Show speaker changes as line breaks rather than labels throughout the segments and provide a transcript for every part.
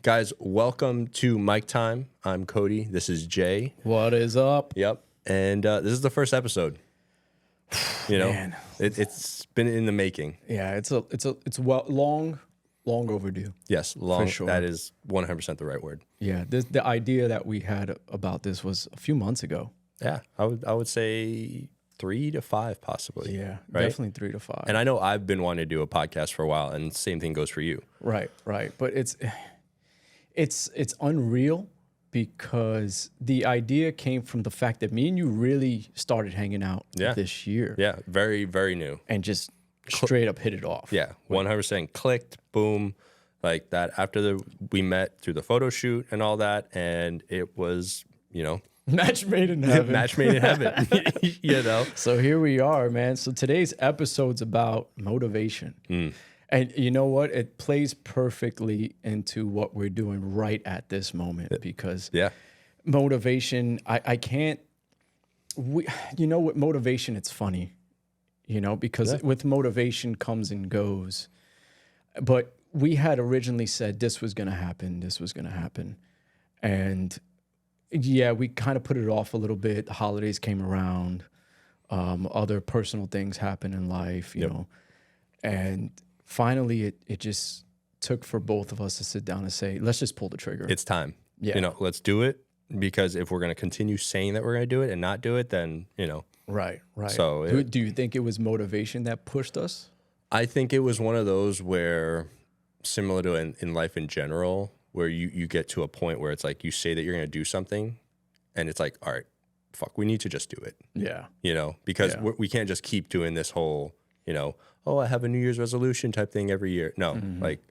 Guys, welcome to Mic Time. I'm Cody. This is Jay.
What is up?
Yep. And this is the first episode. You know,
Man.
it's been in the making.
Yeah, it's long overdue.
Yes, long.
For sure.
That is 100% the right word.
Yeah, the idea that we had about this was a few months ago.
Yeah, I would say 3 to 5 possibly.
Yeah,
right?
definitely 3 to 5.
And I know I've been wanting to do a podcast for a while, and same thing goes for you.
Right. But it's unreal because the idea came from the fact that me and you really started hanging out this year.
Yeah, very, very new.
And just straight up hit it off.
Yeah, 100% clicked, boom, like that. After we met through the photo shoot and all that, and it was,
Match made in heaven.
Match made in heaven,
So here we are, man. So today's episode's about motivation. And you know what? It plays perfectly into what we're doing right at this moment because motivation, I can't, with motivation, it's funny, because with motivation comes and goes. But we had originally said this was going to happen. And yeah, we kind of put it off a little bit. The holidays came around. Other personal things happen in life, you know, and finally it just took for both of us to sit down and say, let's just pull the trigger.
It's time.
Yeah.
Let's do it, because if we're going to continue saying that we're going to do it and not do it, then,
Right.
So
do you think it was motivation that pushed us?
I think it was one of those where, similar to in life in general, where you get to a point where it's like you say that you're going to do something and it's like, all right, fuck, we need to just do it.
Yeah.
Because we can't just keep doing this whole, oh, I have a New Year's resolution type thing every year. No, like,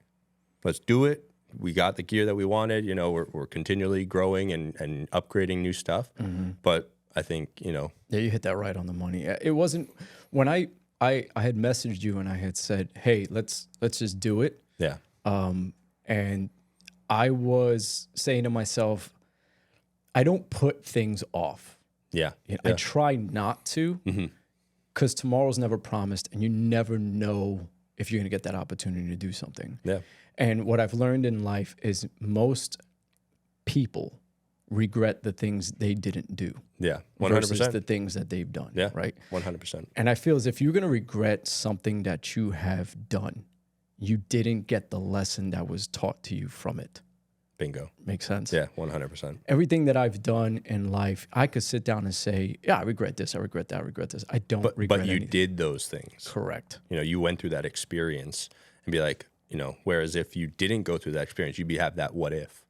let's do it. We got the gear that we wanted. We're continually growing and upgrading new stuff. But I think, Yeah,
you hit that right on the money. It wasn't when I had messaged you and I had said, hey, let's just do it.
Yeah.
And I was saying to myself, I don't put things off.
Yeah.
I try not to, because tomorrow's never promised and you never know if you're going to get that opportunity to do something.
Yeah.
And what I've learned in life is most people regret the things they didn't do.
Yeah. 100%.
Versus the things that they've done.
Yeah.
Right.
100%.
And I feel as if you're going to regret something that you have done, you didn't get the lesson that was taught to you from it.
Bingo.
Makes sense?
Yeah, 100%.
Everything that I've done in life, I could sit down and say, yeah, I regret this, I regret that, I regret this. I don't regret
But you
anything.
did those things.
Correct.
You went through that experience and be like, whereas if you didn't go through that experience, you'd have that what if.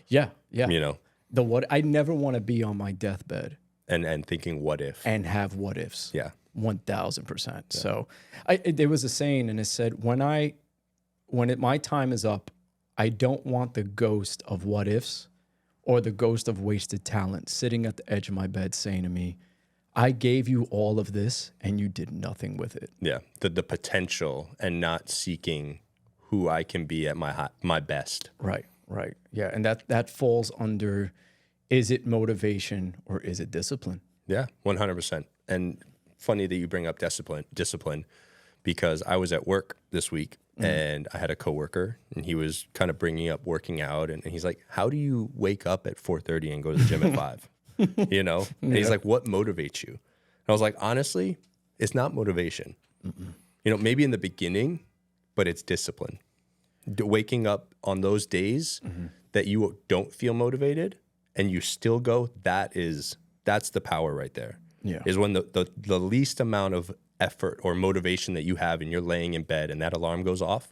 Yeah.
The
what I never want to be on my deathbed.
And thinking what if.
And have what ifs.
Yeah.
1,000%. Yeah. So there was a saying and it said, when my time is up, I don't want the ghost of what ifs or the ghost of wasted talent sitting at the edge of my bed saying to me, I gave you all of this and you did nothing with it.
Yeah. The potential and not seeking who I can be at my best.
Right. Yeah. And that falls under, is it motivation or is it discipline?
Yeah, 100%. And funny that you bring up discipline, because I was at work this week and I had a coworker and he was kind of bringing up working out. And he's like, how do you wake up at 4:30 and go to the gym at 5? And he's like, what motivates you? And I was like, honestly, it's not motivation. Maybe in the beginning, but it's discipline. Waking up on those days that you don't feel motivated and you still go, that's the power right there.
Yeah.
Is when the least amount of effort or motivation that you have and you're laying in bed and that alarm goes off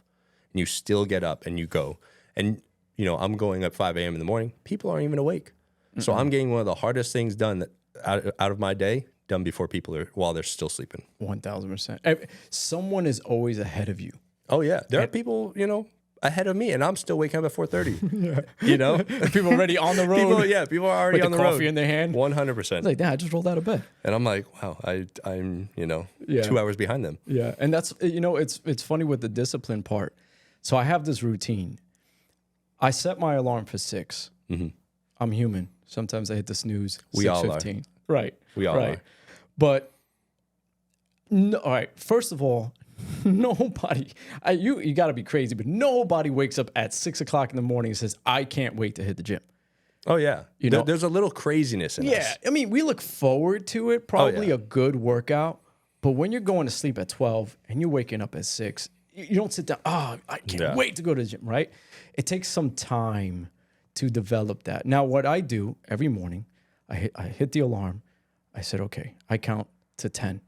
and you still get up and you go. And, I'm going at 5 a.m. in the morning. People aren't even awake. So I'm getting one of the hardest things done out of my day done before while they're still sleeping.
1,000%. Someone is always ahead of you.
Oh, yeah. There are people, ahead of me, and I'm still waking up at 4:30.
People already on the road.
People are already
with
on
the
the road.
Coffee in their hand.
100%.
It's like, I just rolled out of bed.
And I'm like, wow, I'm 2 hours behind them.
Yeah, and that's it's funny with the discipline part. So I have this routine. I set my alarm for 6. I'm human. Sometimes I hit the snooze.
We all
6:15. Right.
We all are.
But no, all right. First of all, Nobody, you got to be crazy, but nobody wakes up at 6 o'clock in the morning and says, I can't wait to hit the gym.
Oh, yeah.
You know?
There's a little craziness in us.
Yeah. I mean, we look forward to it, probably a good workout. But when you're going to sleep at 12 and you're waking up at 6, you don't sit down, I can't wait to go to the gym, right? It takes some time to develop that. Now, what I do every morning, I hit the alarm. I said, okay, I count to 10.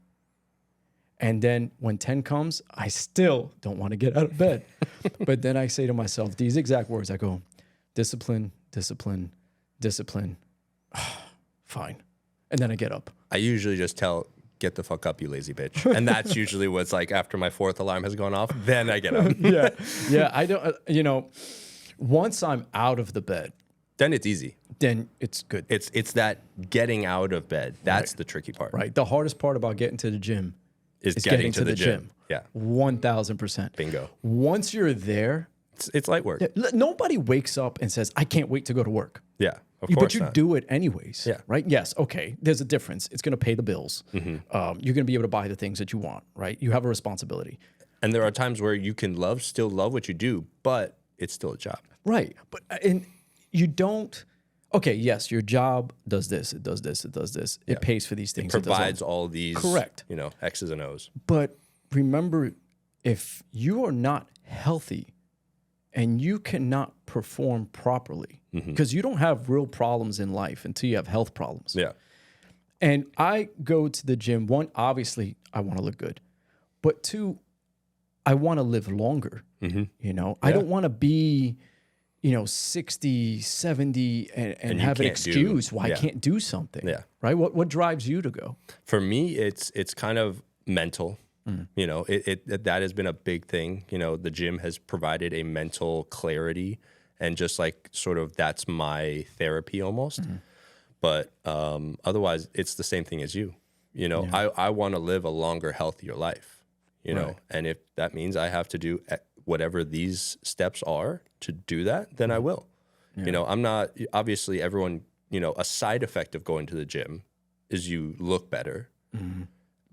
And then when 10 comes, I still don't want to get out of bed. But then I say to myself these exact words. I go, discipline, discipline, discipline. Fine. And then I get up. I
usually just get the fuck up, you lazy bitch. And that's usually what's like after my 4th alarm has gone off, then I get up.
Yeah. I don't, once I'm out of the bed,
then it's easy.
Then it's good.
It's that getting out of bed. That's the tricky part.
Right. The hardest part about getting to the gym is getting to the gym.
Yeah.
1,000%.
Bingo.
Once you're there,
it's light work.
Nobody wakes up and says, I can't wait to go to work.
Yeah. Of course.
But you do it anyways. Yeah. Right? Yes. Okay. There's a difference. It's going to pay the bills. Mm-hmm. You're going to be able to buy the things that you want, right? You have a responsibility.
And there are times where you can still love what you do, but it's still a job.
Right. But and you don't. Okay, yes, your job does this, it does this, it does this. It pays for these things.
It provides all these,
correct.
X's and O's.
But remember, if you are not healthy and you cannot perform properly, because you don't have real problems in life until you have health problems.
Yeah.
And I go to the gym, one, obviously, I want to look good. But two, I want to live longer. I don't want to be 60, 70 and have an excuse why I can't do something.
Yeah.
Right? What drives you to go?
For me, it's kind of mental. That has been a big thing. The gym has provided a mental clarity and just like sort of that's my therapy almost. But otherwise, it's the same thing as you. I want to live a longer, healthier life, and if that means I have to do whatever these steps are to do that, then I will. I'm not, obviously everyone, a side effect of going to the gym is you look better,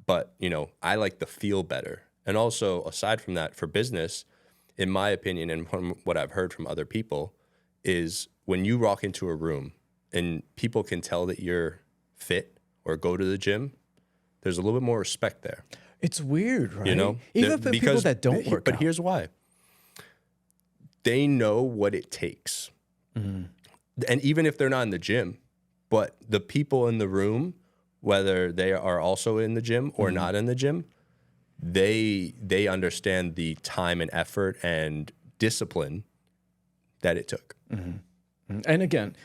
but, I like to feel better. And also aside from that, for business, in my opinion, and from what I've heard from other people, is when you walk into a room and people can tell that you're fit or go to the gym, there's a little bit more respect there.
It's weird, right? Even for people that don't work
But
out.
Here's why. They know what it takes. And even if they're not in the gym, but the people in the room, whether they are also in the gym or not in the gym, they understand the time and effort and discipline that it took.
And again,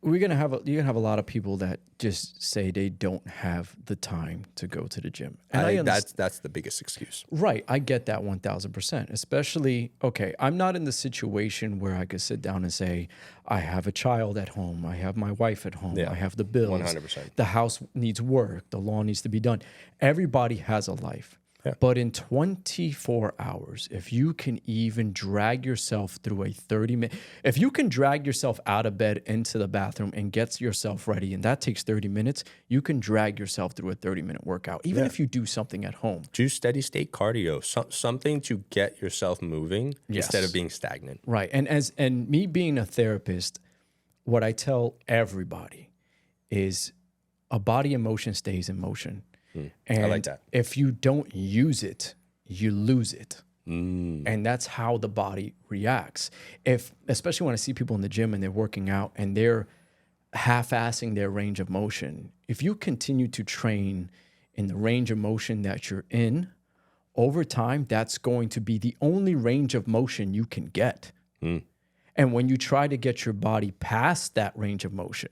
you're gonna have a lot of people that just say they don't have the time to go to the gym. And
I think that's the biggest excuse.
Right. I get that 1,000%. Especially, okay, I'm not in the situation where I could sit down and say, I have a child at home, I have my wife at home, I have the bills,
100%.
The house needs work, the lawn needs to be done. Everybody has a life. Yeah. But in 24 hours, if you can even drag yourself through a 30-minute, if you can drag yourself out of bed into the bathroom and get yourself ready, and that takes 30 minutes, you can drag yourself through a 30-minute workout, even if you do something at home.
Do steady state cardio, something to get yourself moving instead of being stagnant.
Right. And me being a therapist, what I tell everybody is a body in motion stays in motion. And
I like that.
If you don't use it, you lose it. And that's how the body reacts. Especially when I see people in the gym and they're working out and they're half-assing their range of motion. If you continue to train in the range of motion that you're in, over time, that's going to be the only range of motion you can get. And when you try to get your body past that range of motion,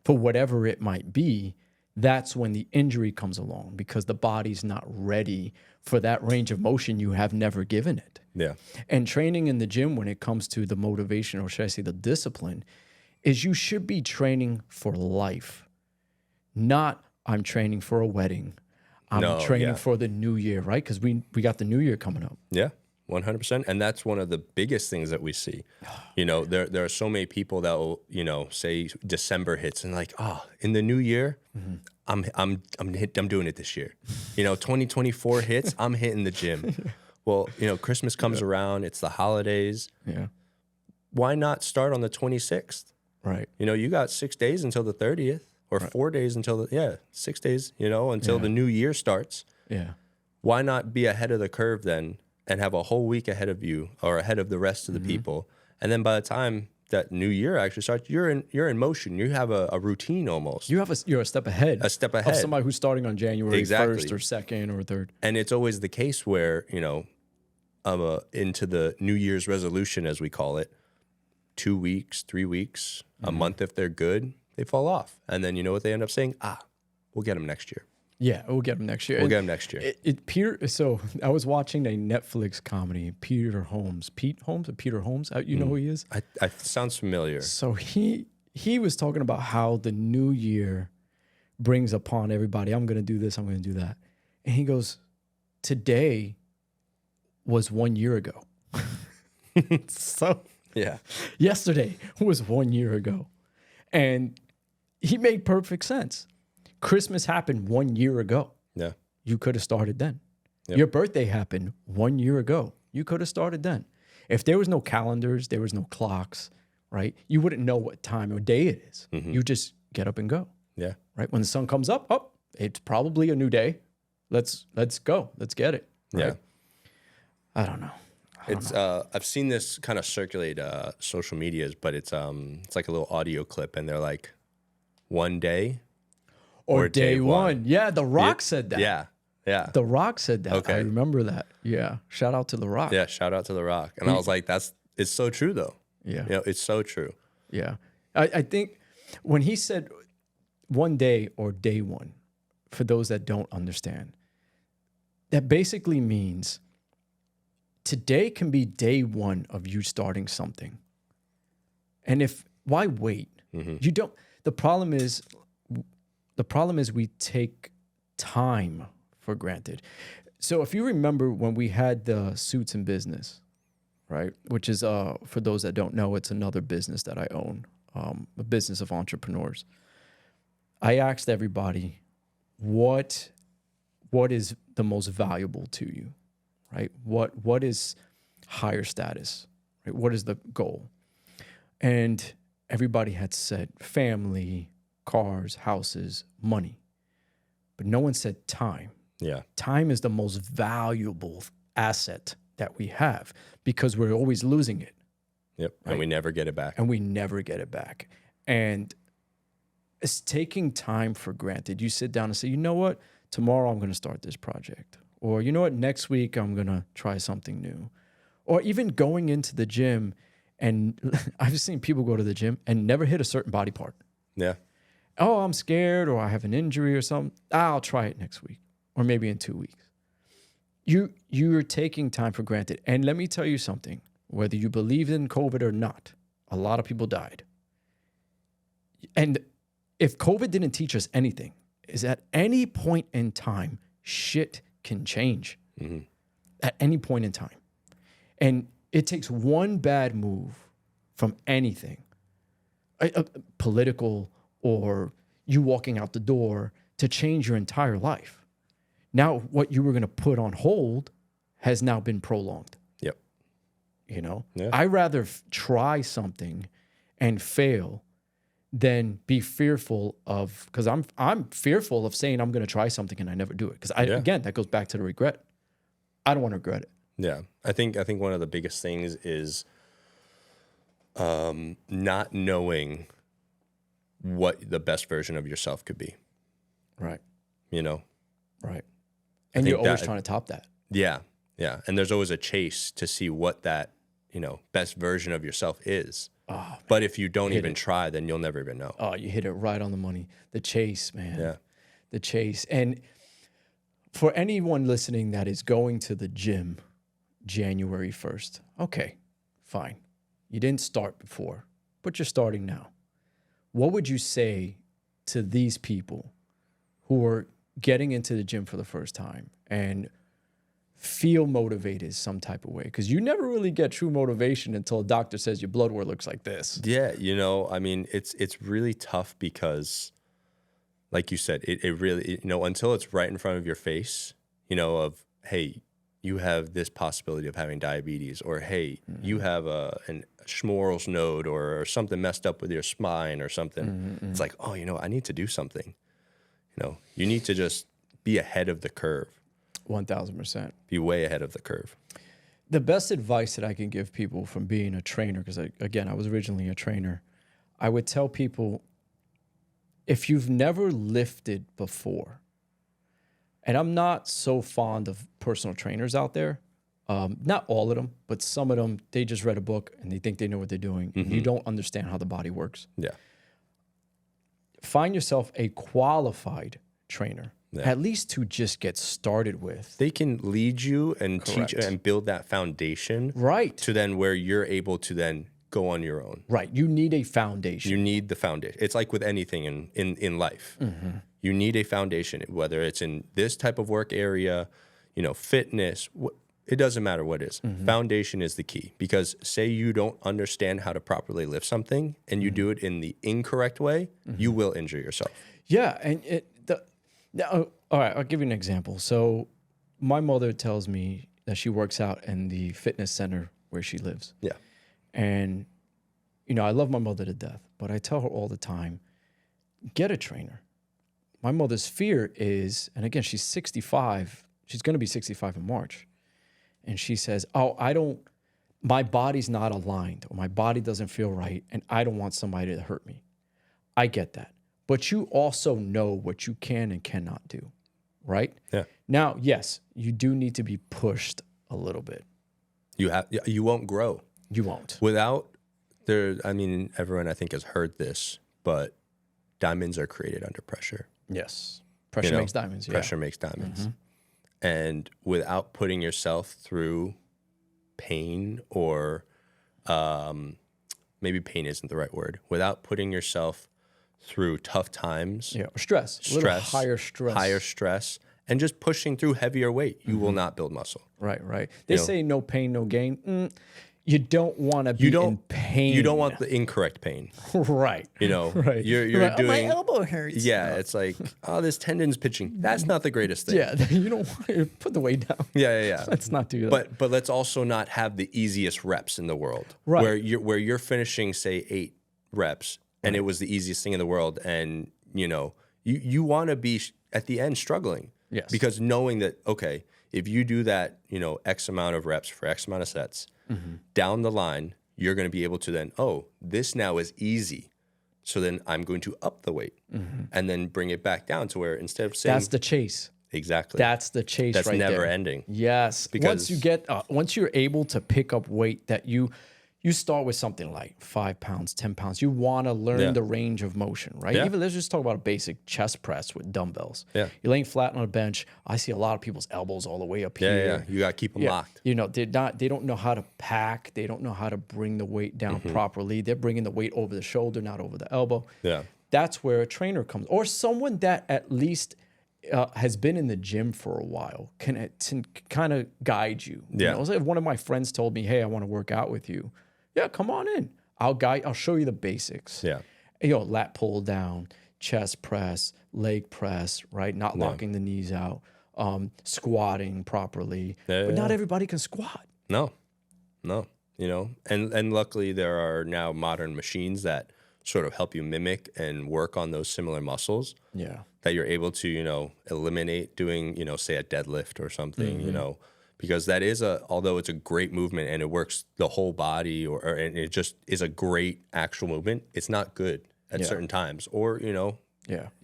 for whatever it might be, that's when the injury comes along because the body's not ready for that range of motion you have never given it.
Yeah.
And training in the gym when it comes to the motivation, or should I say the discipline, is you should be training for life. Not I'm training for a wedding. I'm training for the new year, right? Because we got the new year coming up.
Yeah. 100%. And that's one of the biggest things that we see. You know, there are so many people that will, you know, say December hits and like, oh, in the new year, I'm doing it this year. You know, 2024 hits, I'm hitting the gym. Well, you know, Christmas comes around, it's the holidays.
Yeah.
Why not start on the 26th?
Right.
You know, you got 6 days until the 30th or 4 days until 6 days, you know, until the new year starts.
Yeah.
Why not be ahead of the curve then and have a whole week ahead of you or ahead of the rest of the people? And then by the time that new year actually starts, you're in motion. You have a routine almost.
You're a step ahead.
A step ahead
of somebody who's starting on January 1st or 2nd or 3rd.
And it's always the case where, you know, into the New Year's resolution, as we call it, 2 weeks, 3 weeks, a month if they're good, they fall off. And then you know what they end up saying? We'll get them next year.
Yeah, we'll get them next year.
We'll get them next year.
So I was watching a Netflix comedy, Pete Holmes. You know who he is?
I sounds familiar.
So he was talking about how the new year brings upon everybody, I'm going to do this, I'm going to do that. And he goes, today was 1 year ago. So
Yeah.
yesterday was 1 year ago. And he made perfect sense. Christmas happened 1 year ago.
Yeah.
You could have started then.
Yep.
Your birthday happened 1 year ago. You could have started then. If there was no calendars, there was no clocks, right? You wouldn't know what time or day it is. You just get up and go.
Yeah.
Right? When the sun comes up, it's probably a new day. Let's go. Let's get it. Right?
Yeah.
I don't know.
I've seen this kind of circulate social medias, but it's like a little audio clip, and they're like, one day
or day one. Yeah, The Rock said that.
Yeah. Yeah.
The Rock said that.
Okay.
I remember that. Yeah. Shout out to The Rock.
Yeah. Shout out to The Rock. And I was like, it's so true though.
Yeah.
You know, it's so true.
Yeah. I think when he said one day or day one, for those that don't understand, that basically means today can be day one of you starting something. And why wait? You don't, the problem is we take time for granted. So if you remember when we had the Suits in Business, right? Which is, for those that don't know, it's another business that I own, a business of entrepreneurs. I asked everybody, what is the most valuable to you, right? What is higher status, right? What is the goal? And everybody had said family, cars, houses, money, but no one said time.
Yeah.
Time is the most valuable asset that we have because we're always losing it.
Yep.
Right?
And we never get it back.
And it's taking time for granted. You sit down and say, you know what? Tomorrow I'm going to start this project. Or you know what? Next week I'm going to try something new. Or even going into the gym, and I've seen people go to the gym and never hit a certain body part.
Yeah.
Oh, I'm scared, or I have an injury or something. I'll try it next week or maybe in 2 weeks. You're taking time for granted. And let me tell you something, whether you believe in COVID or not, a lot of people died. And if COVID didn't teach us anything, is at any point in time, shit can change at any point in time. And it takes one bad move from anything, political or you walking out the door, to change your entire life. Now, what you were going to put on hold has now been prolonged.
Yep.
You know,
Yeah.
I rather try something and fail than be fearful of, because I'm fearful of saying I'm going to try something and I never do it. Because again, that goes back to the regret. I don't want to regret it.
Yeah. I think one of the biggest things is not knowing what the best version of yourself could be.
Right.
You know?
Right. And you're always trying to top that.
Yeah. Yeah. And there's always a chase to see what that, best version of yourself is.
Oh,
but if you don't even try, then you'll never even know.
Oh, you hit it right on the money. The chase, man.
Yeah.
The chase. And for anyone listening that is going to the gym January 1st, okay, fine. You didn't start before, but you're starting now. What would you say to these people who are getting into the gym for the first time and feel motivated some type of way, because you never really get true motivation until a doctor says your blood work looks like this.
Yeah, I mean, it's really tough because, like you said, it really, until it's right in front of your face, of, hey, you have this possibility of having diabetes, or hey, you have a Schmorl's node or something messed up with your spine or something. It's like, oh, I need to do something. You need to just be ahead of the curve.
1,000%.
Be way ahead of the curve.
The best advice that I can give people from being a trainer, because I was originally a trainer, I would tell people, if you've never lifted before, and I'm not so fond of personal trainers out there, not all of them, but some of them, they just read a book and they think they know what they're doing. And you don't understand how the body works.
Yeah.
Find yourself a qualified trainer. Yeah. At least to just get started with.
They can lead you and teach and build that foundation.
Right.
To then where you're able to then go on your own.
Right. You need a foundation.
You need the foundation. It's like with anything in life. You need a foundation, whether it's in this type of work area, fitness, it doesn't matter what it is. Foundation is the key, because say you don't understand how to properly lift something and you do it in the incorrect way, you will injure yourself.
Yeah. And all right, I'll give you an example. So my mother tells me that she works out in the fitness center where she lives.
Yeah.
And, I love my mother to death, but I tell her all the time, get a trainer. My mother's fear is, and again, she's 65. She's going to be 65 in March. And she says, my body's not aligned, or my body doesn't feel right, and I don't want somebody to hurt me. I get that. But you also know what you can and cannot do, right?
Yeah.
Now, yes, you do need to be pushed a little bit.
You won't grow.
You won't.
Everyone I think has heard this, but diamonds are created under pressure.
Yes. Pressure makes diamonds.
Pressure makes diamonds. And without putting yourself through pain, or maybe pain isn't the right word, without putting yourself through tough times.
Yeah, or stress. A little higher stress.
And just pushing through heavier weight, you will not build muscle.
Right. They say no pain, no gain. You don't want to be in pain.
You don't want the incorrect pain.
Right.
Right. You're
right.
doing.
My elbow hurts.
Yeah, it's like, this tendon's pitching. That's not the greatest thing.
Yeah, you don't want to put the weight down.
Yeah.
Let's not do that.
But let's also not have the easiest reps in the world.
Right.
Where you're finishing, say, 8 reps, and it was the easiest thing in the world, and you want to be at the end struggling.
Yes.
Because knowing that, okay, if you do that, X amount of reps for X amount of sets, down the line, you're going to be able to then, this now is easy. So then I'm going to up the weight and then bring it back down to where, instead of saying...
That's the chase.
Exactly.
That's the chase.
That's
right
never
there.
ending.
Yes. Because once you're able to pick up weight that you start with something like 5 pounds, 10 pounds. You want to learn the range of motion, right?
Yeah.
Even let's just talk about a basic chest press with dumbbells.
Yeah.
You're laying flat on a bench. I see a lot of people's elbows all the way up here.
Yeah. You got to keep them locked.
They don't know how to pack. They don't know how to bring the weight down properly. They're bringing the weight over the shoulder, not over the elbow.
Yeah.
That's where a trainer comes, or someone that at least has been in the gym for a while can kind of guide you.
Yeah.
If one of my friends told me, "Hey, I want to work out with you," yeah, come on in. I'll show you the basics.
Yeah.
Lat pull down, chest press, leg press, right? Not locking the knees out, squatting properly. But not everybody can squat.
No. And luckily there are now modern machines that sort of help you mimic and work on those similar muscles.
Yeah.
That you're able to, eliminate doing, say a deadlift or something, because that is although it's a great movement and it works the whole body and it just is a great actual movement, it's not good at certain times, or,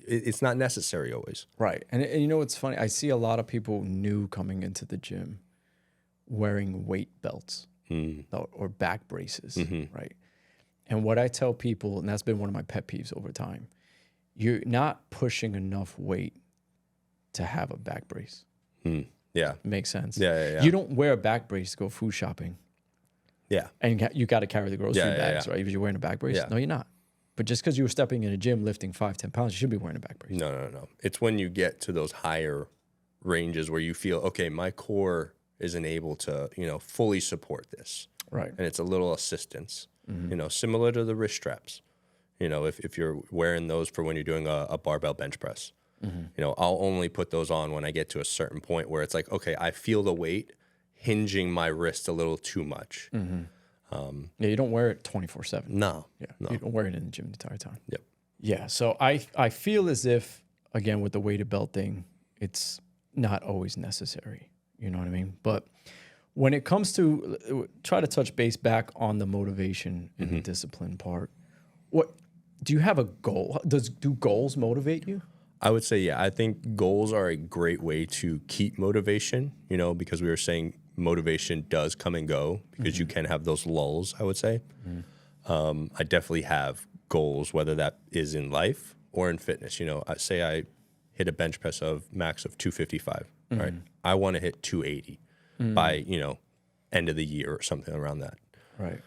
it's not necessary always.
Right. And it's funny. I see a lot of people new coming into the gym wearing weight belts or back braces, right? And what I tell people, and that's been one of my pet peeves over time, you're not pushing enough weight to have a back brace.
Yeah.
Makes sense.
Yeah.
You don't wear a back brace to go food shopping.
Yeah.
And you got to carry the grocery bags,
yeah.
right? If you're wearing a back brace.
Yeah.
No, you're not. But just because you were stepping in a gym lifting 5-10 pounds, you should be wearing a back brace.
No. It's when you get to those higher ranges where you feel, okay, my core isn't able to, fully support this.
Right.
And it's a little assistance, similar to the wrist straps. If you're wearing those for when you're doing a barbell bench press, I'll only put those on when I get to a certain point where it's like, okay, I feel the weight hinging my wrist a little too much.
Yeah, you don't wear it 24/7.
No.
Yeah,
No.
you don't wear it in the gym the entire time.
Yep.
Yeah, so I feel as if, again, with the weighted belt thing, it's not always necessary. You know what I mean? But when it comes to, try to touch base back on the motivation and the discipline part, what do you have a goal? Do goals motivate you?
I would say, yeah, I think goals are a great way to keep motivation, because we were saying motivation does come and go because you can have those lulls, I would say. I definitely have goals, whether that is in life or in fitness. I say I hit a bench press of max of 255, right? I want to hit 280 by, end of the year or something around that.
Right.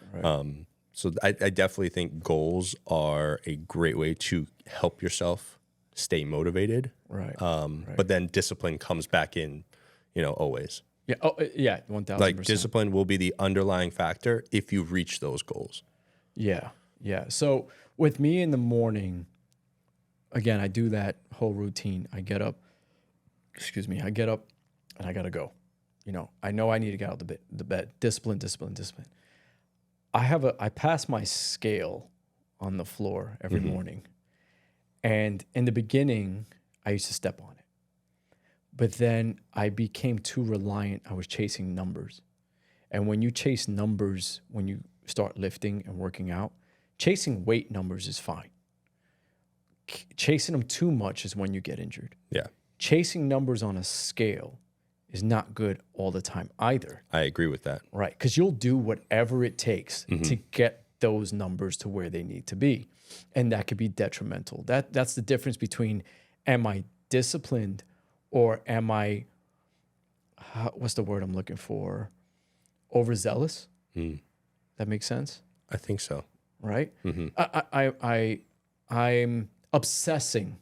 So I definitely think goals are a great way to help yourself stay motivated.
Right.
But then discipline comes back in, always.
Yeah. Oh, yeah. 1,000%.
Like discipline will be the underlying factor if you reach those goals.
Yeah. So with me in the morning, again, I do that whole routine. I get up and I got to go. I know I need to get out of the bed. Discipline. I pass my scale on the floor every morning. And in the beginning, I used to step on it. But then I became too reliant. I was chasing numbers. And when you chase numbers, when you start lifting and working out, chasing weight numbers is fine. Chasing them too much is when you get injured.
Yeah.
Chasing numbers on a scale is not good all the time either.
I agree with that.
Right. Because you'll do whatever it takes to get those numbers to where they need to be. And that could be detrimental. That's the difference between, am I disciplined or am I, what's the word I'm looking for? Overzealous? That makes sense?
I think so.
Right? I'm obsessing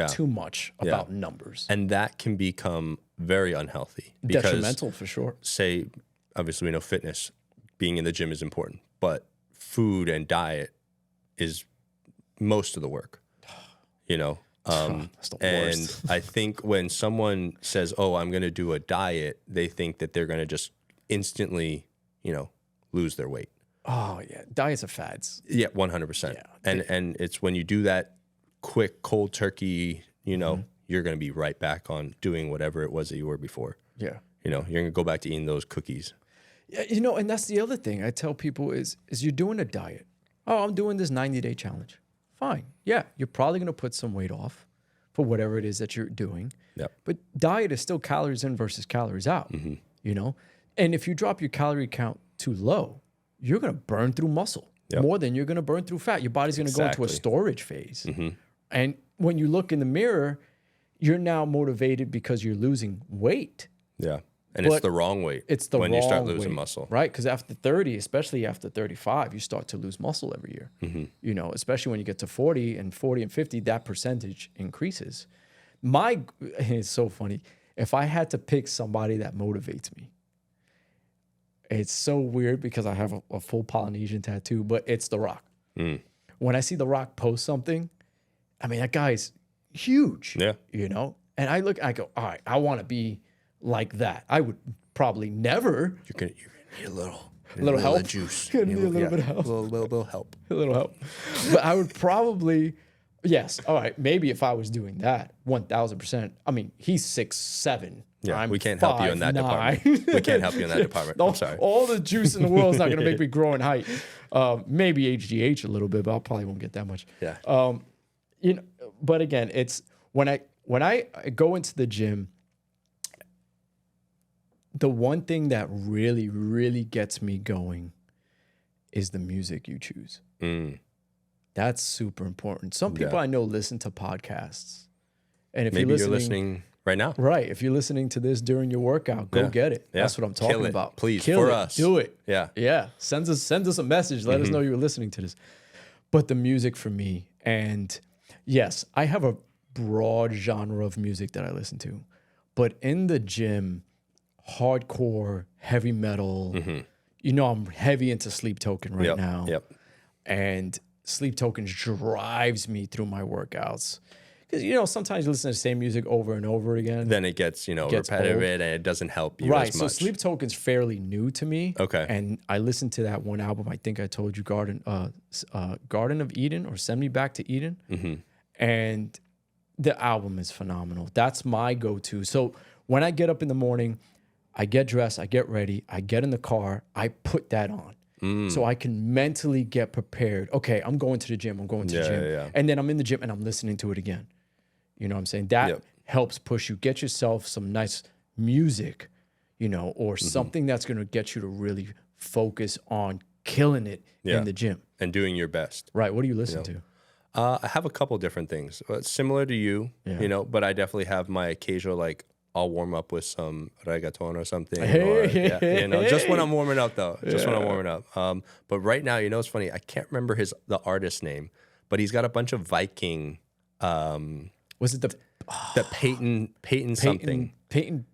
too much about numbers.
And that can become very unhealthy. Because,
detrimental for sure.
Say, obviously we know fitness, being in the gym is important, but food and diet is most of the work,
That's the
and
worst.
I think when someone says, oh, I'm going to do a diet, they think that they're going to just instantly, lose their weight.
Oh, yeah. Diets are fads.
Yeah, 100%.
Yeah.
And it's when you do that quick cold turkey, you're going to be right back on doing whatever it was that you were before.
Yeah.
You're going to go back to eating those cookies.
Yeah, and that's the other thing I tell people is you're doing a diet. Oh, I'm doing this 90-day challenge. Fine. Yeah, you're probably going to put some weight off for whatever it is that you're doing.
Yep.
But diet is still calories in versus calories out, And if you drop your calorie count too low, you're going to burn through muscle more than you're going to burn through fat. Your body's going to go into a storage phase. And when you look in the mirror, you're now motivated because you're losing weight.
Yeah. And it's the wrong weight.
It's the
when
wrong
you start losing
weight,
muscle.
right? Because after 30, especially after 35, you start to lose muscle every year. Especially when you get to 40 and 50, that percentage increases. It's so funny. If I had to pick somebody that motivates me, it's so weird because I have a full Polynesian tattoo, but it's The Rock. When I see The Rock post something, I mean, that guy's huge.
Yeah.
And I go, all right, I want to be like that. I would probably never.
You're gonna need a little
help.
of juice.
Gonna need a little bit of help.
A little help.
A little help. But I would probably, yes. All right. Maybe if I was doing that, 1,000%. I mean, he's 6'7".
Yeah, we can't
5'9".
help you in that department. We can't help you in that department. I'm sorry.
All the juice in the world is not going to make me grow in height. Maybe HGH a little bit, but I probably won't get that much.
Yeah.
But again, it's when I go into the gym, the one thing that really, really gets me going is the music you choose. That's super important. Some people I know listen to podcasts. And if
you're listening right now.
Right. If you're listening to this during your workout, go get it. That's what I'm talking about.
Please,
Kill
for
it.
us.
Do it.
Yeah.
Yeah. Send us a message. Let us know you're listening to this. But the music for me, and yes, I have a broad genre of music that I listen to. But in the gym, hardcore heavy metal. You know, I'm heavy into Sleep Token right now. And Sleep Token drives me through my workouts. Because, you know, sometimes you listen to the same music over and over again.
Then it gets, you know, repetitive and it doesn't help you as much.
So Sleep Token's fairly new to me.
Okay.
And I listened to that one album. I think I told you Garden of Eden or Send Me Back to Eden. And the album is phenomenal. That's my go-to. So when I get up in the morning, I get dressed, I get ready, I get in the car, I put that on. So I can mentally get prepared. Okay, I'm going to the gym. I'm going to the gym. And then I'm in the gym and I'm listening to it again. You know what I'm saying? That helps push you. Get yourself some nice music, you know, or something that's going to get you to really focus on killing it in the gym.
And doing your best.
Right. What do you listen to?
I have a couple different things. Similar to you, you know, but I definitely have my occasional, like, I'll warm up with some reggaeton or something. Or, you know, just when I'm warming up, though. Just when I'm warming up. But right now, you know, it's funny. I can't remember the artist name, but he's got a bunch of Viking.
Was it the
Peyton something?
Peyton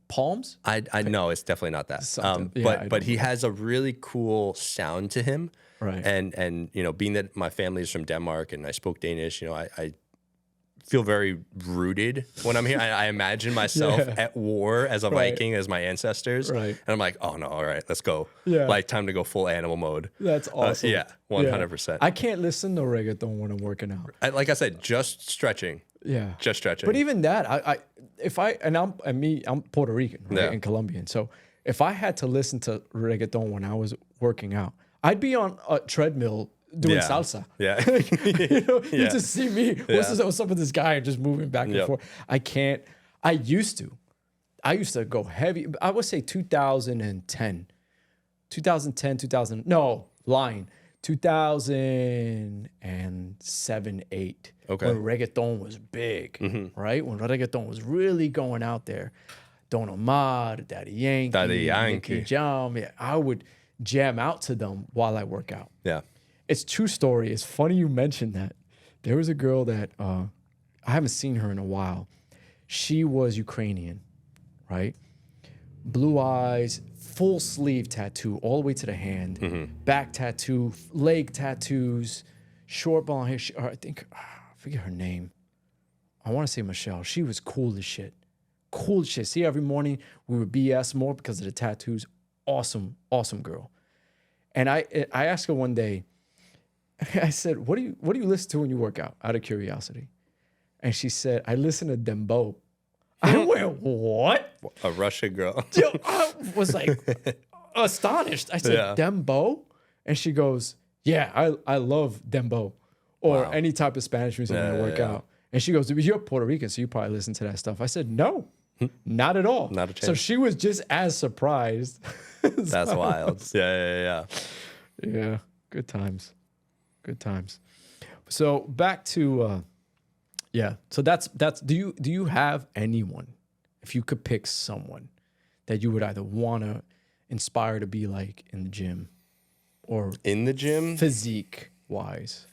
Palms?
I know it's definitely not that. But he has a really cool sound to him.
Right.
And you know, being that my family is from Denmark and I spoke Danish, you know, I feel very rooted when I'm here. I imagine myself at war as a Viking, as my ancestors. And I'm like, oh no, all right, let's go. Like, time to go full animal mode.
That's awesome.
100%.
I can't listen to reggaeton when I'm working out.
Like I said, just stretching. Just stretching.
But even that, I'm Puerto Rican, right? And Colombian. So if I had to listen to reggaeton when I was working out, I'd be on a treadmill doing salsa. You know, you just see me. What's up with this guy just moving back and forth? I can't. I used to go heavy. I would say 2010, 2007, 2008.
Okay.
When reggaeton was big, right? When reggaeton was really going out there. Don Omar, Daddy Yankee. Nicky Jam. Yeah, I would jam out to them while I work out. It's true story. It's funny you mentioned that. There was a girl that I haven't seen her in a while. She was Ukrainian, right? Blue eyes, full sleeve tattoo all the way to the hand, back tattoo, leg tattoos, short blonde hair. I forget her name. I want to say Michelle. She was cool as shit. Cool as shit. See, every morning we would BS more because of the tattoos. Awesome, awesome girl. And I asked her one day, I said, what do you listen to when you work out? Out of curiosity. And she said, I listen to Dembo. I went, what?
A Russian girl.
I was like astonished. I said, Dembo? And she goes, yeah, I love Dembo. Or any type of Spanish music when I work out. And she goes, you're Puerto Rican, so you probably listen to that stuff. I said, no, not at all.
Not a chance.
So she was just as surprised.
That's wild. Yeah.
Good times. Good times. So back to So that's do you have anyone, if you could pick someone that you would either want to inspire to be like in the gym or
in the gym
physique wise?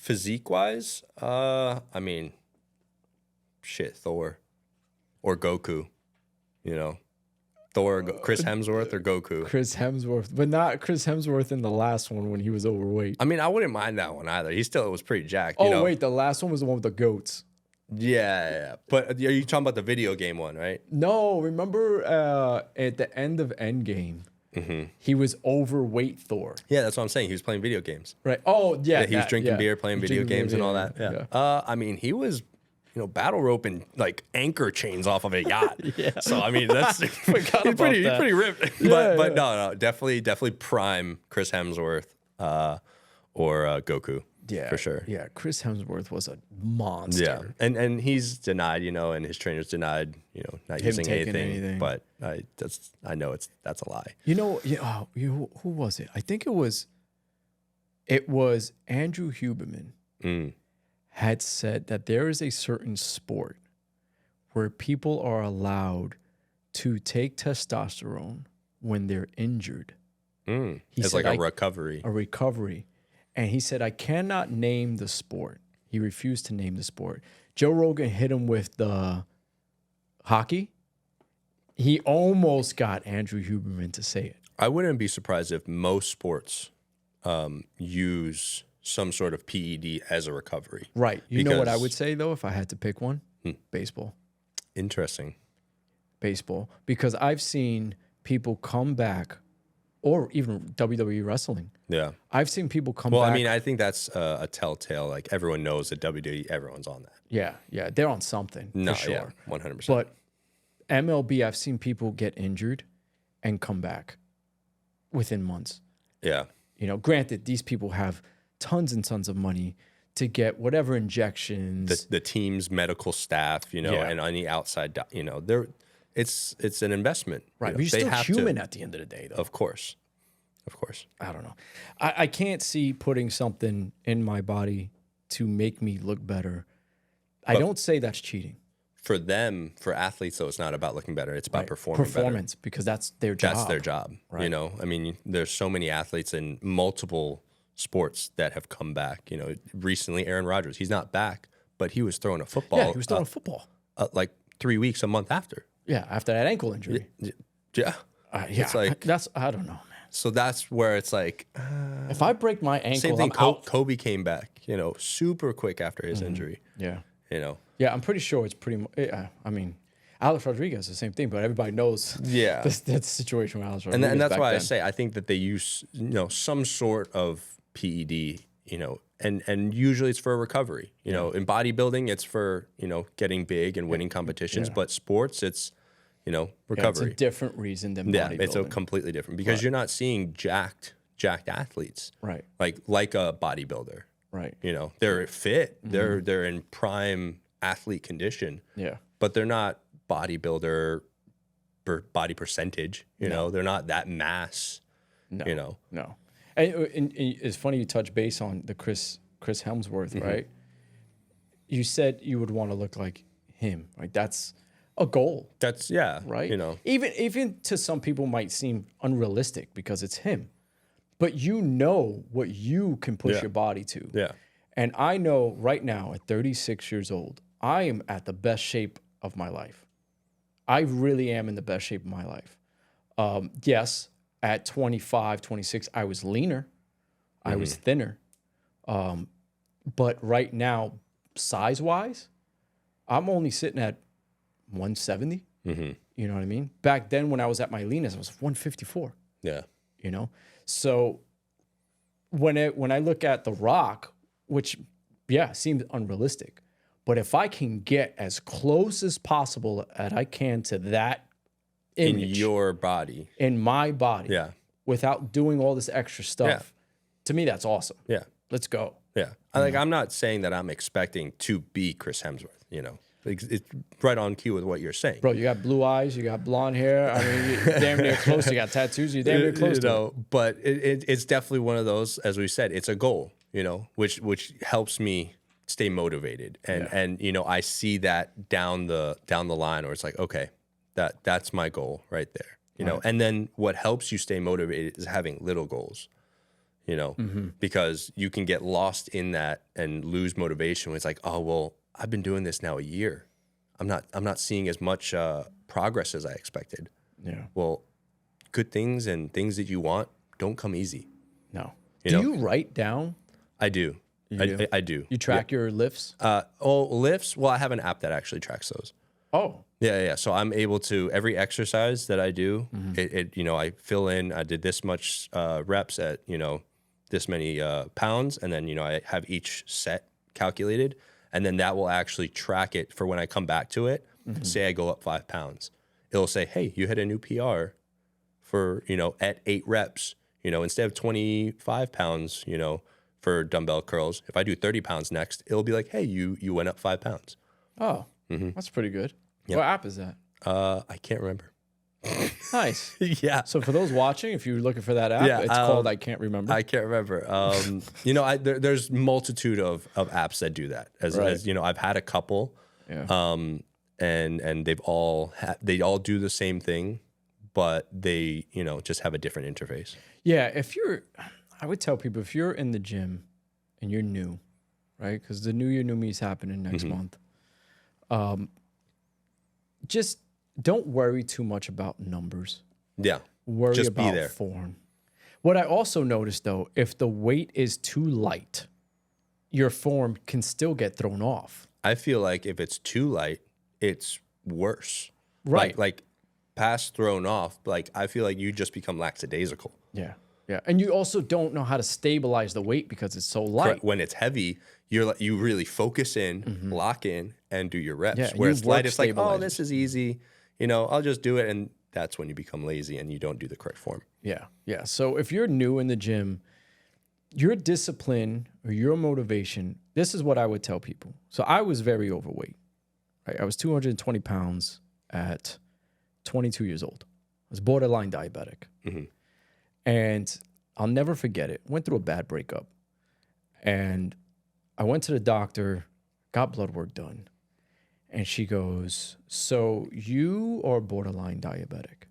I mean, Thor or Goku, you know. Chris Hemsworth or Goku?
Chris Hemsworth, but not Chris Hemsworth in the last one when he was overweight.
I mean, I wouldn't mind that one either. He still was pretty jacked. You know?
Wait, the last one was the one with the goats.
Yeah. But are you talking about the video game one, right?
No, remember at the end of Endgame, he was overweight Thor.
Yeah, that's what I'm saying. He was playing video games.
Right. Oh, yeah.
He was drinking beer, playing video games and all that. Yeah. I mean, he was... You know, battle rope and like anchor chains off of a yacht. So I mean, that's he's pretty ripped. But no, definitely prime Chris Hemsworth or Goku.
Yeah,
for sure.
Yeah, Chris Hemsworth was a monster.
Yeah, and he's denied, you know, and his trainers denied, you know, not using anything. But I know that's a lie.
You know, who was it? I think it was Andrew Huberman. Had said that there is a certain sport where people are allowed to take testosterone when they're injured.
It's like a recovery.
A recovery. And he said, I cannot name the sport. He refused to name the sport. Joe Rogan hit him with the hockey. He almost got Andrew Huberman to say it.
I wouldn't be surprised if most sports use some sort of PED as a recovery.
Right. You know what I
Because-
would say, though, if I had to pick one? Baseball.
Interesting.
Baseball. Because I've seen people come back, or even WWE wrestling.
Yeah.
I've seen people come
Well,
back.
I mean, I think that's a telltale. Like everyone knows that WWE, everyone's on that.
Yeah, they're on something
No,
for sure.
yeah, 100%.
But MLB, I've seen people get injured and come back within months.
yeah,
You know, granted, these people have tons and tons of money to get whatever injections.
the team's medical staff, you know,
Yeah.
and any outside, you know, it's an investment.
Right.
You know,
But you're
they
still
have
human
to,
at the end of the day, though.
of course.
I don't know. I can't see putting something in my body to make me look better. I don't say that's cheating.
For them, for athletes, though, it's not about looking better. It's about performing better.
Performance, because that's their job.
That's their job.
Right.
You know, I mean, there's so many athletes in multiple sports that have come back. You know, recently Aaron Rodgers, he's not back, but he was throwing a football.
Yeah, he was throwing football.
Like 3 weeks, a month after.
Yeah, after that ankle injury.
Yeah.
Yeah,
It's like,
I don't know, man.
so that's where it's like,
If I break my ankle,
same thing.
I'm out.
Kobe came back, you know, super quick after his injury.
Yeah,
You know,
yeah. I'm pretty sure it's pretty. I mean, Alex Rodriguez, the same thing, but everybody knows.
Yeah.
that's the situation with Alex Rodriguez.
and that's
back
why I
then.
say I think that they use, you know, some sort of PED, you know, and usually it's for a recovery. You know, in bodybuilding, it's for, you know, getting big and winning competitions, but sports, it's, you know,
Yeah,
recovery.
it's a different reason than
Yeah,
bodybuilding.
it's a completely different because you're not seeing jacked athletes
right,
like a bodybuilder.
right.
You know, they're fit, they're in prime athlete condition,
Yeah,
but they're not bodybuilder body percentage. You know, they're not that mass.
no,
You know,
no. And it's funny you touch base on the Chris Hemsworth, right? You said you would want to look like him. Like that's a goal,
that's
right?
You know,
even to some people might seem unrealistic because it's him, but you know what you can push your body to.
yeah,
And I know right now at 36 years old, I am at the best shape of my life. I really am in the best shape of my life. Yes, at 25, 26, I was leaner. I was thinner. But right now, size-wise, I'm only sitting at 170. You know what I mean? Back then, when I was at my leanest, I was 154.
yeah,
You know? So when I look at The Rock, which, seems unrealistic, but if I can get as close as possible as I can to that
in
image
your body.
in my body
Yeah,
without doing all this extra stuff, to me, that's awesome.
yeah,
Let's go.
yeah. I'm not saying that I'm expecting to be Chris Hemsworth. You know, it's right on cue with what you're saying.
Bro, you got blue eyes, you got blonde hair. I mean, you're damn near close. You got tattoos, you're damn near close
You
to it.
know, but it's definitely one of those, as we said, it's a goal, you know, which helps me stay motivated. And you know, I see that down the line where it's like, okay, that's my goal right there. You know, and then what helps you stay motivated is having little goals, you know, because you can get lost in that and lose motivation when it's like, oh, well, I've been doing this now a year. I'm not seeing as much progress as I expected.
Yeah.
Well, good things and things that you want don't come easy.
No.
You
Do
know?
you write down?
I do. I do.
You track your lifts?
Lifts. Well, I have an app that actually tracks those.
Oh,
Yeah. So I'm able to, every exercise that I do, it you know, I fill in, I did this much reps at, you know, this many pounds. And then, you know, I have each set calculated. And then that will actually track it for when I come back to it. Say I go up 5 pounds. It'll say, hey, you hit a new PR for, you know, at 8 reps, you know, instead of 25 pounds, you know, for dumbbell curls. If I do 30 pounds next, it'll be like, hey, you went up 5 pounds.
oh, that's pretty good. What app is that?
I can't remember.
Nice.
Yeah.
So for those watching, if you're looking for that app, it's called I Can't Remember.
I can't remember. You know, there's multitude of apps that do that. As you know, I've had a couple, and they've all they all do the same thing, but they, you know, just have a different interface.
Yeah, I would tell people, if you're in the gym and you're new, right? Because the New Year, New Me is happening next month. Just don't worry too much about numbers.
Yeah.
Worry
Just be
about
there.
form. What I also noticed, though, if the weight is too light, your form can still get thrown off.
I feel like if it's too light, it's worse.
Right.
Like past thrown off, like I feel like you just become lackadaisical.
Yeah. Yeah. And you also don't know how to stabilize the weight because it's so light.
When it's heavy, you really focus in, lock in, and do your reps.
Yeah,
Where
you
it's light,
work
it's like, oh,
stabilizers.
this is easy. You know, I'll just do it. And that's when you become lazy and you don't do the correct form.
Yeah. Yeah. So if you're new in the gym, your discipline or your motivation, this is what I would tell people. So I was very overweight. Right? I was 220 pounds at 22 years old. I was borderline diabetic. And I'll never forget it. Went through a bad breakup. And I went to the doctor, got blood work done. And she goes, so you are borderline diabetic.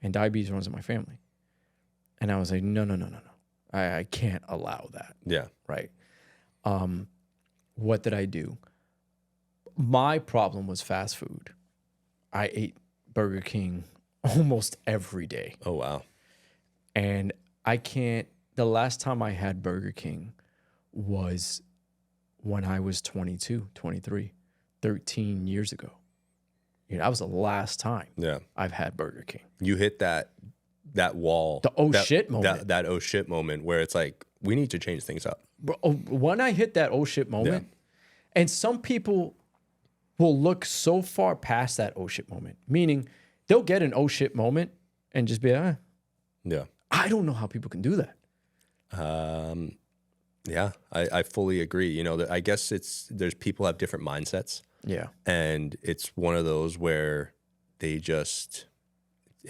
And diabetes runs in my family. And I was like, no. I can't allow that.
Yeah.
Right. What did I do? My problem was fast food. I ate Burger King almost every day.
Oh, wow.
And the last time I had Burger King was when I was 22, 23, 13 years ago. That was the last time I've had Burger King.
You hit that wall.
The shit moment.
That oh shit moment where it's like, we need to change things up.
When I hit that oh shit moment, and some people will look so far past that oh shit moment, meaning they'll get an oh shit moment and just be,
Yeah.
I don't know how people can do that.
Yeah, I fully agree. You know, I guess there's people have different mindsets.
Yeah.
And it's one of those where it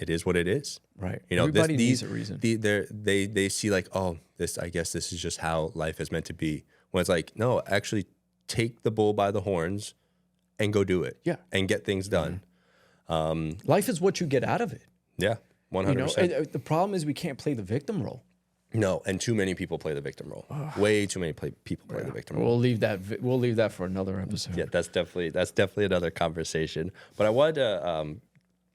is what it is.
Right.
You know,
everybody needs a reason.
They see like, oh, I guess this is just how life is meant to be. When it's like, no, actually take the bull by the horns and go do it.
Yeah.
And get things done.
Life is what you get out of it.
Yeah, 100%.
You know, and the problem is we can't play the victim role.
No, and too many people play the victim role. Way too many people play the victim role.
We'll leave that for another episode.
Yeah, that's definitely another conversation. But I wanted to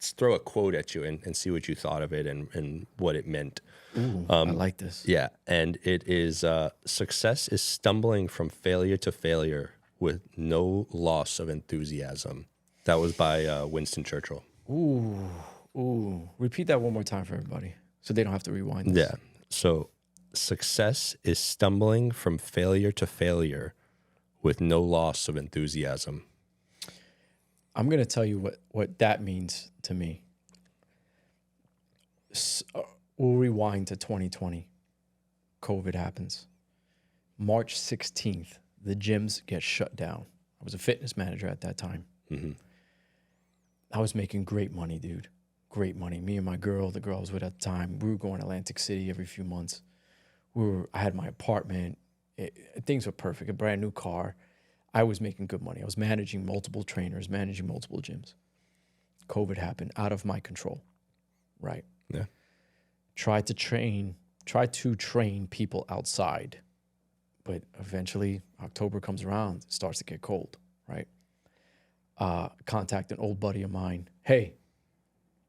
throw a quote at you and see what you thought of it and what it meant.
Ooh, I like this.
Yeah, and it is success is stumbling from failure to failure with no loss of enthusiasm. That was by Winston Churchill.
Ooh. Repeat that one more time for everybody so they don't have to rewind this.
Yeah. So success is stumbling from failure to failure with no loss of enthusiasm.
I'm going to tell you what that means to me. We'll rewind to 2020. COVID happens. March 16th, the gyms get shut down. I was a fitness manager at that time. I was making great money, dude. Great money. Me and my girl, the girl I was with at the time, we were going to Atlantic City every few months. I had my apartment. Things were perfect. A brand new car. I was making good money. I was managing multiple trainers, managing multiple gyms. COVID happened out of my control, right?
Yeah.
Tried to train people outside, but eventually October comes around, it starts to get cold, right? Contact an old buddy of mine. Hey,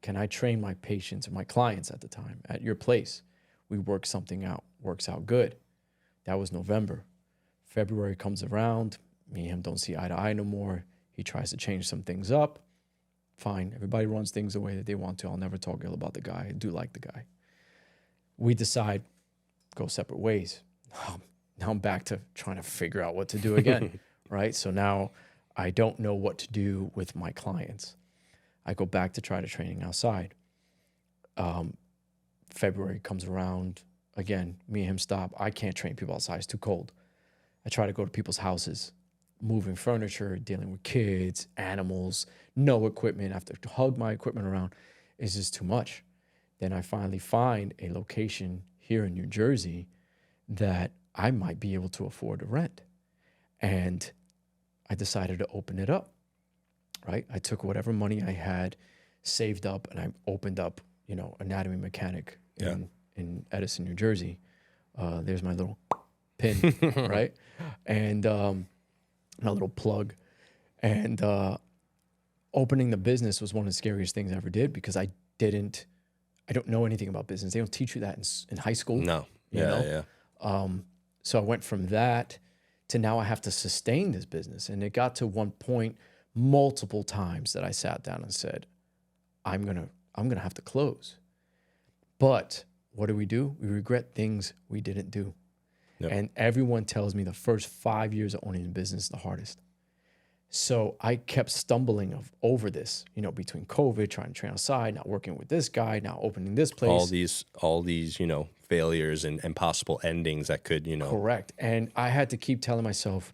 can I train my patients and my clients at the time at your place? We work something out, works out good. That was November. February comes around, me and him don't see eye to eye no more. He tries to change some things up. Fine, everybody runs things the way that they want to. I'll never talk ill about the guy. I do like the guy. We decide, go separate ways. Now I'm back to trying to figure out what to do again, right? So now I don't know what to do with my clients. I go back to try to training outside. February comes around. Again, me and him stop. I can't train people outside. It's too cold. I try to go to people's houses, moving furniture, dealing with kids, animals, no equipment. I have to hug my equipment around. It's just too much. Then I finally find a location here in New Jersey that I might be able to afford to rent. And I decided to open it up, right? I took whatever money I had saved up and I opened up, Anatomy Mechanic in Edison, New Jersey. There's my little pin, right? And my little plug. And opening the business was one of the scariest things I ever did because I don't know anything about business. They don't teach you that in high school.
No.
You know?
Yeah.
So I went from that to now I have to sustain this business. And it got to one point multiple times that I sat down and said, I'm gonna have to close. But what do? We regret things we didn't do.
Yep.
And everyone tells me the first 5 years of owning a business is the hardest. So I kept stumbling over this, between COVID, trying to train outside, not working with this guy, now opening this place.
All these, failures and possible endings that could,
Correct. And I had to keep telling myself,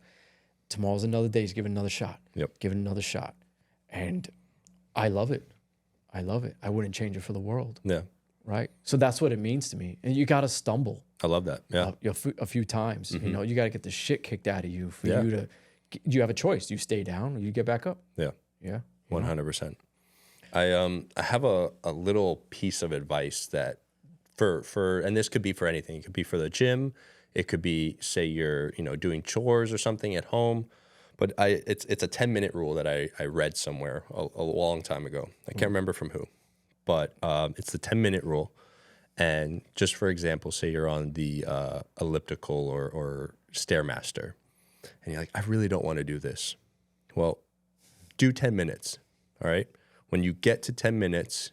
tomorrow's another day, give it another shot.
Yep.
Give it another shot. And I love it. I wouldn't change it for the world.
Yeah.
Right. So that's what it means to me. And you got to stumble.
I love that. Yeah.
A few times, you got to get the shit kicked out of you for
Yeah.
you to, you have a choice. You stay down or you get back up.
Yeah.
Yeah.
100%. I have a little piece of advice that for and this could be for anything. It could be for the gym. It could be, say you're, doing chores or something at home. But it's a 10-minute rule that I read somewhere a long time ago. I can't remember from who, but it's the 10-minute rule. And just for example, say you're on the elliptical or Stairmaster, and you're like, I really don't want to do this. Well, do 10 minutes, all right? When you get to 10 minutes,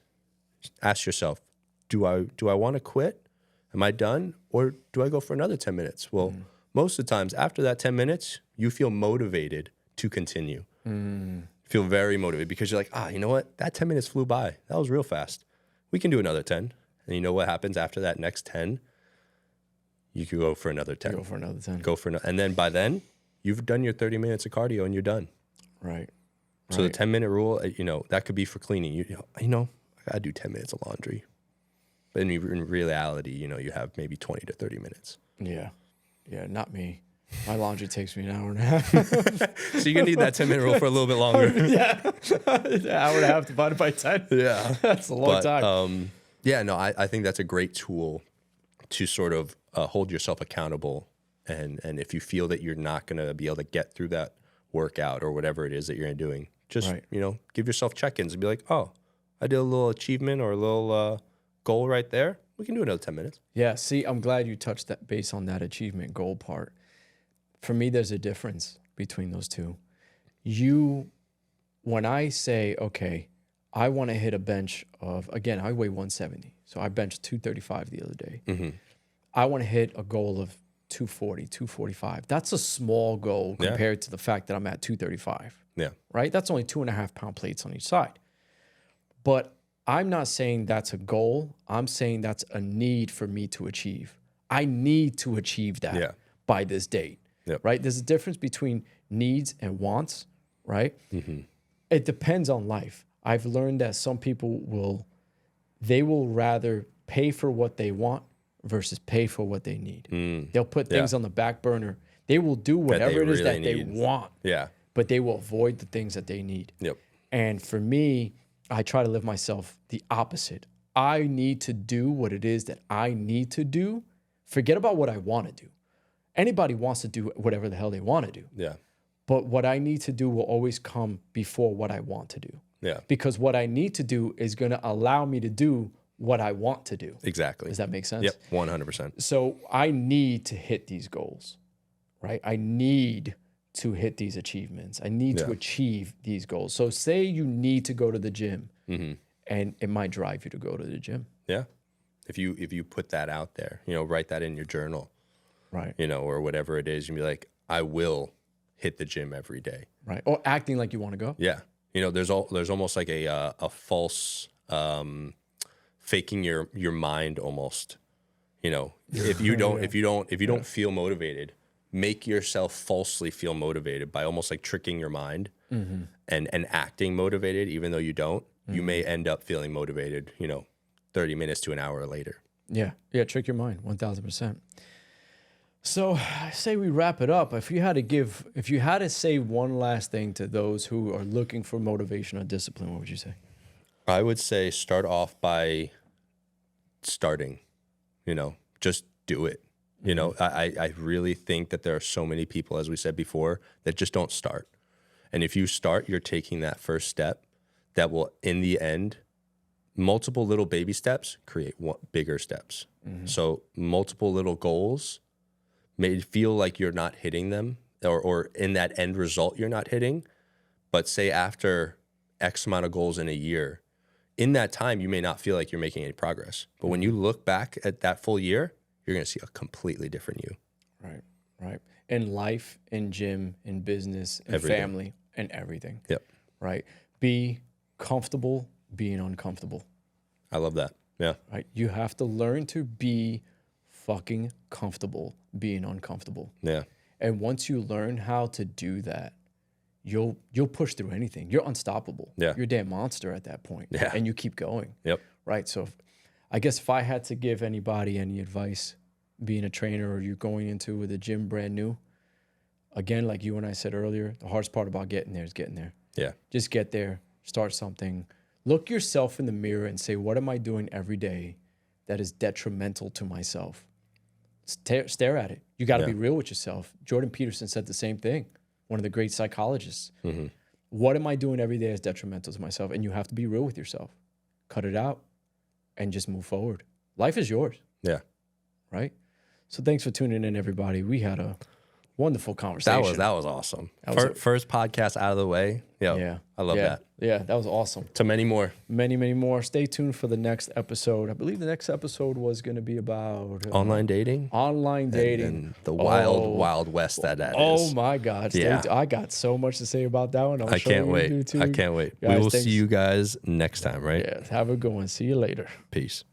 ask yourself, do I want to quit? Am I done? Or do I go for another 10 minutes? Well, most of the times after that 10 minutes, you feel motivated to continue. Feel very motivated because you're like, you know what? That 10 minutes flew by. That was real fast. We can do another 10. And you know what happens after that next 10? You could go for another 10.
Go for another 10.
And then by then, you've done your 30 minutes of cardio and you're done.
Right.
So the 10-minute rule, that could be for cleaning. I got to do 10 minutes of laundry. But in reality, you have maybe 20 to 30 minutes.
Yeah. Yeah, not me. My laundry takes me an hour and a half.
So you're going to need that 10-minute rule for a little bit longer.
Yeah. An hour and a half divided by 10.
Yeah.
That's a long time.
I think that's a great tool to sort of hold yourself accountable. And if you feel that you're not going to be able to get through that workout or whatever it is that you're doing, just, give yourself check-ins and be like, oh, I did a little achievement or a little goal right there. We can do another 10 minutes.
Yeah. See, I'm glad you touched that base on that achievement goal part. For me, there's a difference between those two. When I say, okay, I want to hit a bench of, again, I weigh 170. So I benched 235 the other day.
Mm-hmm.
I want to hit a goal of 240, 245. That's a small goal compared to the fact that I'm at 235.
Yeah.
Right? That's only 2.5 pound plates on each side. But I'm not saying that's a goal. I'm saying that's a need for me to achieve. I need to achieve that by this date.
Yep.
Right? There's a difference between needs and wants, right? Mm-hmm. It depends on life. I've learned that some people will rather pay for what they want versus pay for what they need. They'll put things on the back burner. They will do whatever it is that they want.
Yeah.
But they will avoid the things that they need.
Yep. And
for me, I try to live myself the opposite. I need to do what it is that I need to do. Forget about what I want to do. Anybody wants to do whatever the hell they want to do.
Yeah.
But what I need to do will always come before what I want to do.
Yeah.
Because what I need to do is going to allow me to do what I want to do.
Exactly.
Does that make sense?
Yep. 100%.
So I need to hit these goals, right? I need to hit these achievements. I need to achieve these goals. So say you need to go to the gym, and it might drive you to go to the gym.
Yeah. If you put that out there, write that in your journal,
right?
Or whatever it is, you be like, I will hit the gym every day,
right? Or acting like you want to go.
Yeah. There's almost like a false faking your mind almost. If you don't feel motivated, make yourself falsely feel motivated by almost like tricking your mind and acting motivated, even though you don't. You may end up feeling motivated, 30 minutes to an hour later.
Yeah. Yeah. Trick your mind 1,000%. So I say we wrap it up. If you had to say one last thing to those who are looking for motivation or discipline, what would you say?
I would say start off by starting, just do it. I really think that there are so many people, as we said before, that just don't start. And if you start, you're taking that first step. that will, in the end, multiple little baby steps create bigger steps. So multiple little goals may feel like you're not hitting them, or in that end result you're not hitting. But say after X amount of goals in a year, in that time, you may not feel like you're making any progress. But when you look back at that full year, you're going to see a completely different you.
Right, right. In life, in gym, in business, in family, and everything.
Yep.
Right. Be comfortable being uncomfortable.
I love that. Yeah.
Right. You have to learn to be fucking comfortable being uncomfortable.
Yeah.
And once you learn how to do that, you'll push through anything. You're unstoppable.
Yeah.
You're a damn monster at that point.
Yeah.
And you keep going.
Yep.
Right. So I guess if I had to give anybody any advice, being a trainer or you're going into the gym brand new, again, like you and I said earlier, the hardest part about getting there is getting there.
Yeah.
Just get there, start something. Look yourself in the mirror and say, what am I doing every day that is detrimental to myself? Stare at it. You got to be real with yourself. Jordan Peterson said the same thing, one of the great psychologists. What am I doing every day that's detrimental to myself? And you have to be real with yourself. Cut it out and just move forward. Life is yours.
Yeah.
Right? So thanks for tuning in, everybody. We had a wonderful conversation.
That was awesome.
That was
First podcast out of the way. Yeah. I love that.
Yeah, that was awesome.
To many more.
Many, many more. Stay tuned for the next episode. I believe the next episode was going to be about
Online dating.
Online dating.
And the wild west that is.
Oh my God.
Yeah.
I got so much to say about that one.
I can't wait. I can't wait.
Guys,
we will see you guys next time, right?
Yeah, have a good one. See you later.
Peace.